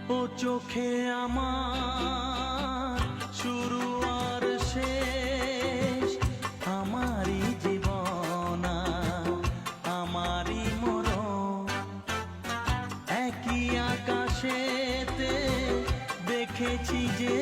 ও চোখে আমার শুরু আর শেষ, আমারই জীবন আমারই মরণ। একই আকাশেতে দেখেছি যে